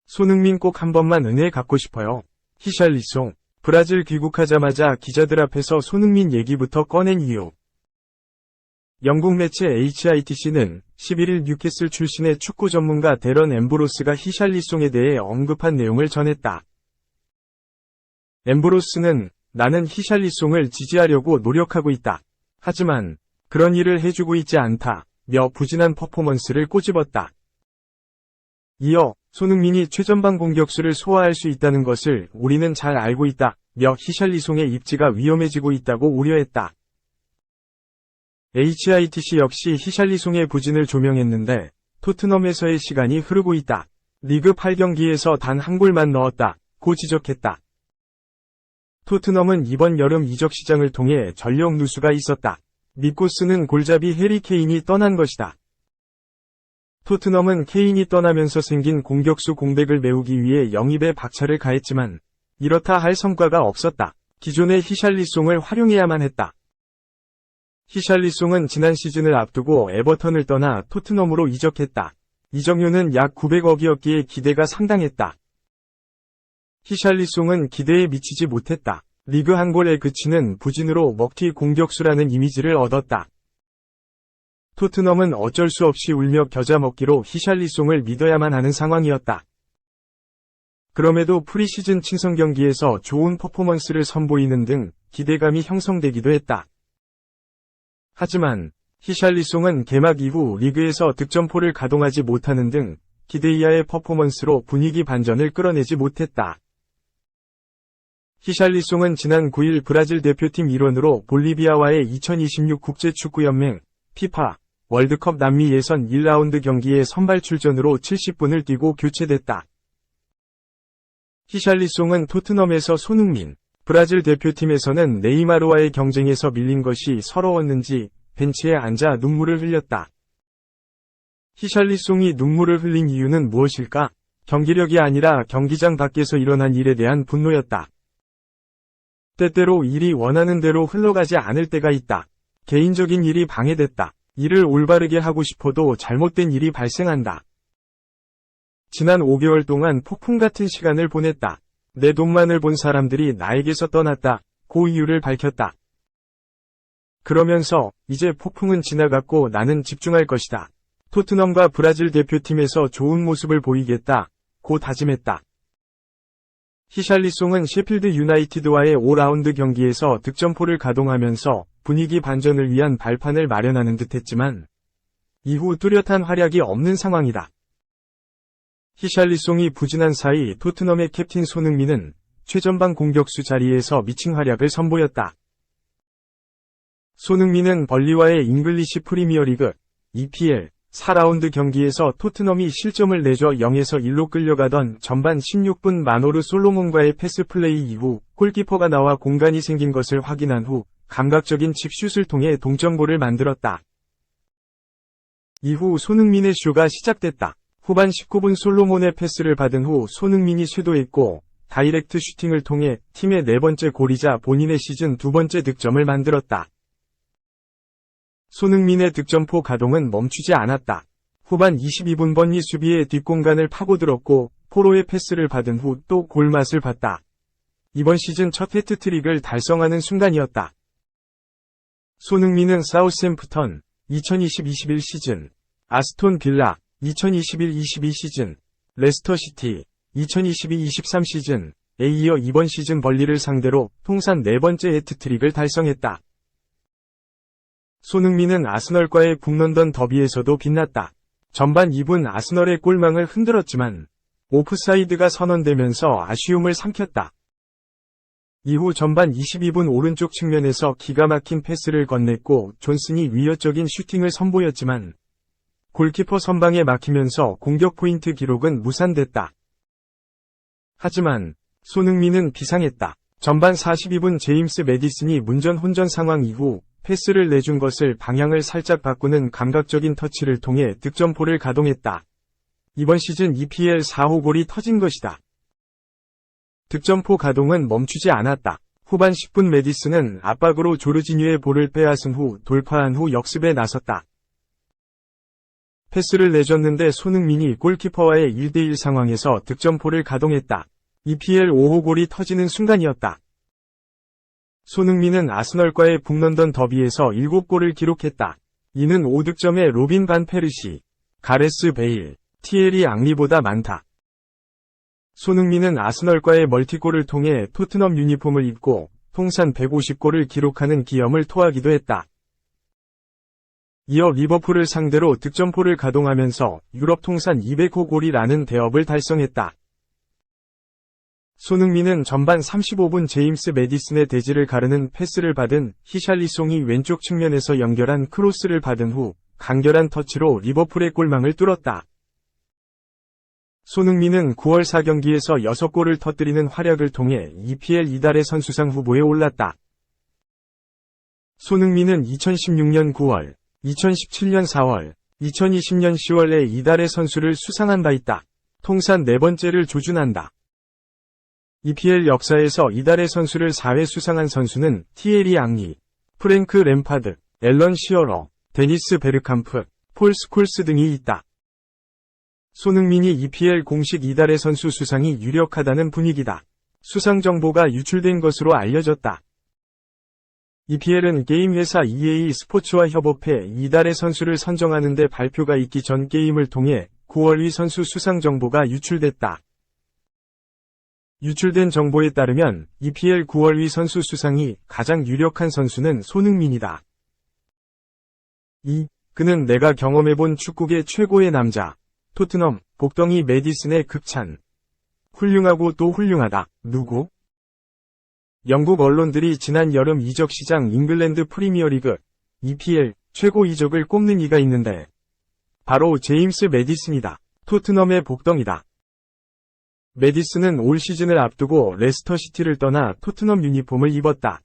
손흥민 꼭 한 번만 은혜 갚고 싶어요. 히샬리송. 브라질 귀국하자마자 기자들 앞에서 손흥민 얘기부터 꺼낸 이유. 영국 매체 HITC는 11일 뉴캐슬 출신의 축구 전문가 데런 앰브로스가 히샬리송에 대해 언급한 내용을 전했다. 앰브로스는 나는 히샬리송을 지지하려고 노력하고 있다. 하지만 그런 일을 해주고 있지 않다며 부진한 퍼포먼스를 꼬집었다. 이어 손흥민이 최전방 공격수를 소화할 수 있다는 것을 우리는 잘 알고 있다며 히샬리송의 입지가 위험해지고 있다고 우려했다. HITC 역시 히샬리송의 부진을 조명했는데 토트넘에서의 시간이 흐르고 있다. 리그 8경기에서 단 한 골만 넣었다고 지적했다. 토트넘은 이번 여름 이적 시장을 통해 전력 누수가 있었다. 믿고 쓰는 골잡이 해리 케인이 떠난 것이다. 토트넘은 케인이 떠나면서 생긴 공격수 공백을 메우기 위해 영입에 박차를 가했지만 이렇다 할 성과가 없었다. 기존의 히샬리송을 활용해야만 했다. 히샬리송은 지난 시즌을 앞두고 에버턴을 떠나 토트넘으로 이적했다. 이적료는 약 900억이었기에 기대가 상당했다. 히샬리송은 기대에 미치지 못했다. 리그 한 골에 그치는 부진으로 먹튀 공격수라는 이미지를 얻었다. 토트넘은 어쩔 수 없이 울며 겨자 먹기로 히샬리송을 믿어야만 하는 상황이었다. 그럼에도 프리시즌 친선 경기에서 좋은 퍼포먼스를 선보이는 등 기대감이 형성되기도 했다. 하지만 히샬리송은 개막 이후 리그에서 득점포를 가동하지 못하는 등 기대 이하의 퍼포먼스로 분위기 반전을 끌어내지 못했다. 히샬리송은 지난 9일 브라질 대표팀 일원으로 볼리비아와의 2026 국제축구연맹 피파 월드컵 남미 예선 1라운드 경기에 선발 출전으로 70분을 뛰고 교체됐다. 히샬리송은 토트넘에서 손흥민, 브라질 대표팀에서는 네이마르와의 경쟁에서 밀린 것이 서러웠는지 벤치에 앉아 눈물을 흘렸다. 히샬리송이 눈물을 흘린 이유는 무엇일까? 경기력이 아니라 경기장 밖에서 일어난 일에 대한 분노였다. 때때로 일이 원하는 대로 흘러가지 않을 때가 있다. 개인적인 일이 방해됐다. 일을 올바르게 하고 싶어도 잘못된 일이 발생한다. 지난 5개월 동안 폭풍 같은 시간을 보냈다. 내 돈만을 본 사람들이 나에게서 떠났다. 그 이유를 밝혔다. 그러면서 이제 폭풍은 지나갔고 나는 집중할 것이다. 토트넘과 브라질 대표팀에서 좋은 모습을 보이겠다. 고 다짐했다. 히샬리송은 셰필드 유나이티드와의 5라운드 경기에서 득점포를 가동하면서 분위기 반전을 위한 발판을 마련하는 듯했지만 이후 뚜렷한 활약이 없는 상황이다. 히샬리송이 부진한 사이 토트넘의 캡틴 손흥민은 최전방 공격수 자리에서 미친 활약을 선보였다. 손흥민은 벌리와의 잉글리시 프리미어리그 EPL 4라운드 경기에서 토트넘이 실점을 내줘 0에서 1로 끌려가던 전반 16분 마노르 솔로몬과의 패스 플레이 이후 골키퍼가 나와 공간이 생긴 것을 확인한 후 감각적인 칩슛을 통해 동점골을 만들었다. 이후 손흥민의 쇼가 시작됐다. 후반 19분 솔로몬의 패스를 받은 후 손흥민이 쇄도했고 다이렉트 슈팅을 통해 팀의 4번째 골이자 본인의 시즌 2번째 득점을 만들었다. 손흥민의 득점포 가동은 멈추지 않았다. 후반 22분 번니 수비의 뒷공간을 파고들었고 포로의 패스를 받은 후 또 골맛을 봤다. 이번 시즌 첫 해트트릭을 달성하는 순간이었다. 손흥민은 사우스햄프턴 2020-21 시즌, 아스톤 빌라 2021-22 시즌, 레스터시티 2022-23 시즌에 이어 이번 시즌 벌리를 상대로 통산 4번째 해트트릭을 달성했다. 손흥민은 아스널과의 북런던 더비에서도 빛났다. 전반 2분 아스널의 골망을 흔들었지만 오프사이드가 선언되면서 아쉬움을 삼켰다. 이후 전반 22분 오른쪽 측면에서 기가 막힌 패스를 건넸고 존슨이 위협적인 슈팅을 선보였지만 골키퍼 선방에 막히면서 공격 포인트 기록은 무산됐다. 하지만 손흥민은 비상했다. 전반 42분 제임스 매디슨이 문전 혼전 상황 이후 패스를 내준 것을 방향을 살짝 바꾸는 감각적인 터치를 통해 득점포를 가동했다. 이번 시즌 EPL 4호 골이 터진 것이다. 득점포 가동은 멈추지 않았다. 후반 10분 메디슨은 압박으로 조르지뉴의 볼을 빼앗은 후 돌파한 후 역습에 나섰다. 패스를 내줬는데 손흥민이 골키퍼와의 1대1 상황에서 득점포를 가동했다. EPL 5호 골이 터지는 순간이었다. 손흥민은 아스널과의 북런던 더비에서 7골을 기록했다. 이는 5득점의 로빈 반 페르시, 가레스 베일, 티에리 앙리보다 많다. 손흥민은 아스널과의 멀티골을 통해 토트넘 유니폼을 입고 통산 150골을 기록하는 기염을 토하기도 했다. 이어 리버풀을 상대로 득점포를 가동하면서 유럽 통산 200호 골이라는 대업을 달성했다. 손흥민은 전반 35분 제임스 메디슨의 대지를 가르는 패스를 받은 히샬리송이 왼쪽 측면에서 연결한 크로스를 받은 후 간결한 터치로 리버풀의 골망을 뚫었다. 손흥민은 9월 4경기에서 6골을 터뜨리는 활약을 통해 EPL 이달의 선수상 후보에 올랐다. 손흥민은 2016년 9월, 2017년 4월, 2020년 10월에 이달의 선수를 수상한 바 있다. 통산 4번째를 조준한다. EPL 역사에서 이달의 선수를 4회 수상한 선수는 티에리 앙리, 프랭크 램파드, 앨런 시어러, 데니스 베르캄프, 폴 스콜스 등이 있다. 손흥민이 EPL 공식 이달의 선수 수상이 유력하다는 분위기다. 수상 정보가 유출된 것으로 알려졌다. EPL은 게임 회사 EA 스포츠와 협업해 이달의 선수를 선정하는 데 발표가 있기 전 게임을 통해 9월 선수 수상 정보가 유출됐다. 유출된 정보에 따르면 EPL 9월 선수 수상이 가장 유력한 선수는 손흥민이다. 그는 내가 경험해본 축구계 최고의 남자. 토트넘, 복덩이 메디슨의 극찬. 훌륭하고 또 훌륭하다. 누구? 영국 언론들이 지난 여름 이적 시장 잉글랜드 프리미어리그, EPL, 최고 이적을 꼽는 이가 있는데 바로 제임스 메디슨이다. 토트넘의 복덩이다. 메디슨은 올 시즌을 앞두고 레스터시티를 떠나 토트넘 유니폼을 입었다.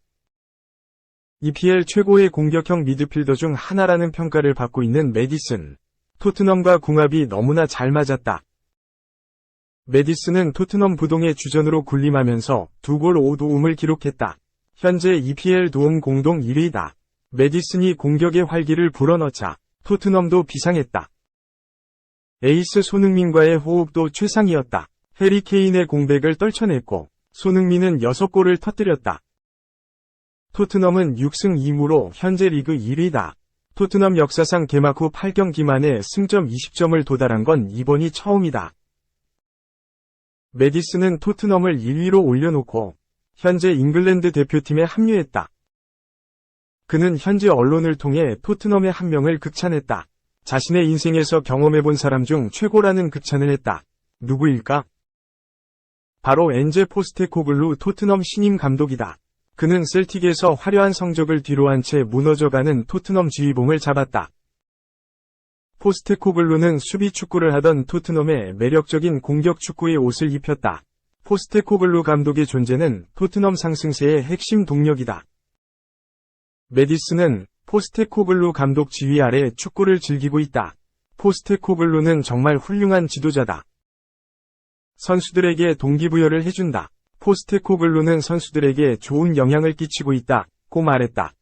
EPL 최고의 공격형 미드필더 중 하나라는 평가를 받고 있는 메디슨. 토트넘과 궁합이 너무나 잘 맞았다. 메디슨은 토트넘 부동의 주전으로 군림하면서 2골 5도움을 기록했다. 현재 EPL 도움 공동 1위다. 메디슨이 공격의 활기를 불어넣자 토트넘도 비상했다. 에이스 손흥민과의 호흡도 최상이었다. 해리 케인의 공백을 떨쳐냈고 손흥민은 6골을 터뜨렸다. 토트넘은 6승 2무로 현재 리그 1위다. 토트넘 역사상 개막 후 8경기 만에 승점 20점을 도달한 건 이번이 처음이다. 메디슨은 토트넘을 1위로 올려놓고 현재 잉글랜드 대표팀에 합류했다. 그는 현지 언론을 통해 토트넘의 한 명을 극찬했다. 자신의 인생에서 경험해본 사람 중 최고라는 극찬을 했다. 누구일까? 바로 엔제 포스테코글루 토트넘 신임 감독이다. 그는 셀틱에서 화려한 성적을 뒤로한 채 무너져가는 토트넘 지휘봉을 잡았다. 포스테코글루는 수비 축구를 하던 토트넘의 매력적인 공격 축구의 옷을 입혔다. 포스테코글루 감독의 존재는 토트넘 상승세의 핵심 동력이다. 메디슨은 포스테코글루 감독 지휘 아래 축구를 즐기고 있다. 포스테코글루는 정말 훌륭한 지도자다. 선수들에게 동기부여를 해준다. 포스테코글루는 선수들에게 좋은 영향을 끼치고 있다고 말했다.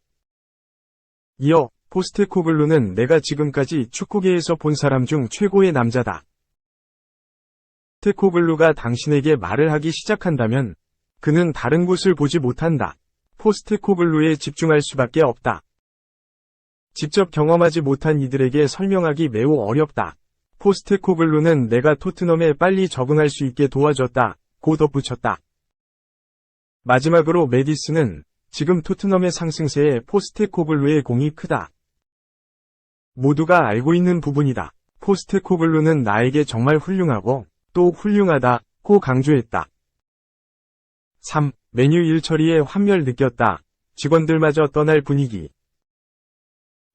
이어 포스테코글루는 내가 지금까지 축구계에서 본 사람 중 최고의 남자다. 포스테코글루가 당신에게 말을 하기 시작한다면 그는 다른 곳을 보지 못한다. 포스테코글루에 집중할 수밖에 없다. 직접 경험하지 못한 이들에게 설명하기 매우 어렵다. 포스테코글루는 내가 토트넘에 빨리 적응할 수 있게 도와줬다고 덧붙였다. 마지막으로 메디슨은 지금 토트넘의 상승세에 포스테코글루의 공이 크다. 모두가 알고 있는 부분이다. 포스테코글루는 나에게 정말 훌륭하고 또 훌륭하다고 강조했다. 3. 메뉴 일처리에 환멸 느꼈다. 직원들마저 떠날 분위기.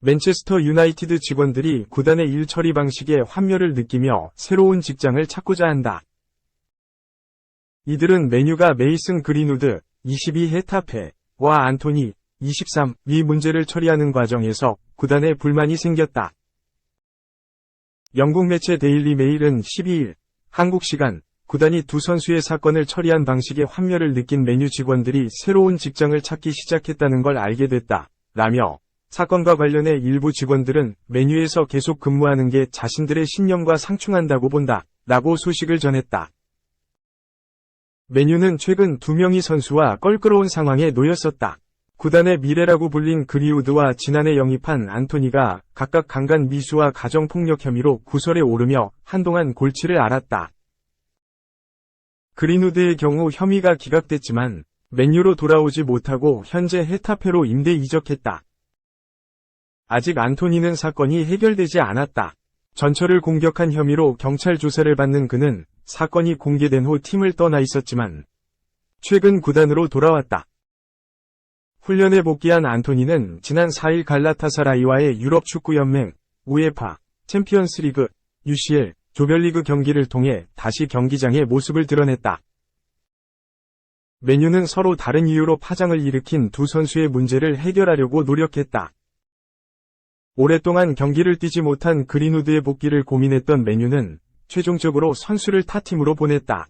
맨체스터 유나이티드 직원들이 구단의 일처리 방식에 환멸을 느끼며 새로운 직장을 찾고자 한다. 이들은 메뉴가 메이슨 그린우드, 22 헤타페와 안토니, 23위 문제를 처리하는 과정에서 구단에 불만이 생겼다. 영국 매체 데일리 메일은 12일, 한국 시간 구단이 두 선수의 사건을 처리한 방식에 환멸을 느낀 메뉴 직원들이 새로운 직장을 찾기 시작했다는 걸 알게 됐다. 라며 사건과 관련해 일부 직원들은 메뉴에서 계속 근무하는 게 자신들의 신념과 상충한다고 본다. 라고 소식을 전했다. 메뉴는 최근 두 명의 선수와 껄끄러운 상황에 놓였었다. 구단의 미래라고 불린 그리우드와 지난해 영입한 안토니가 각각 강간 미수와 가정폭력 혐의로 구설에 오르며 한동안 골치를 앓았다. 그린우드의 경우 혐의가 기각됐지만 맨유로 돌아오지 못하고 현재 헤타페로 임대 이적했다. 아직 안토니는 사건이 해결되지 않았다. 전철을 공격한 혐의로 경찰 조사를 받는 그는 사건이 공개된 후 팀을 떠나 있었지만 최근 구단으로 돌아왔다. 훈련에 복귀한 안토니는 지난 4일 갈라타사라이와의 유럽축구연맹, 우에파, 챔피언스리그, UCL, 조별리그 경기를 통해 다시 경기장에 모습을 드러냈다. 메뉴는 서로 다른 이유로 파장을 일으킨 두 선수의 문제를 해결하려고 노력했다. 오랫동안 경기를 뛰지 못한 그린우드의 복귀를 고민했던 메뉴는 최종적으로 선수를 타팀으로 보냈다.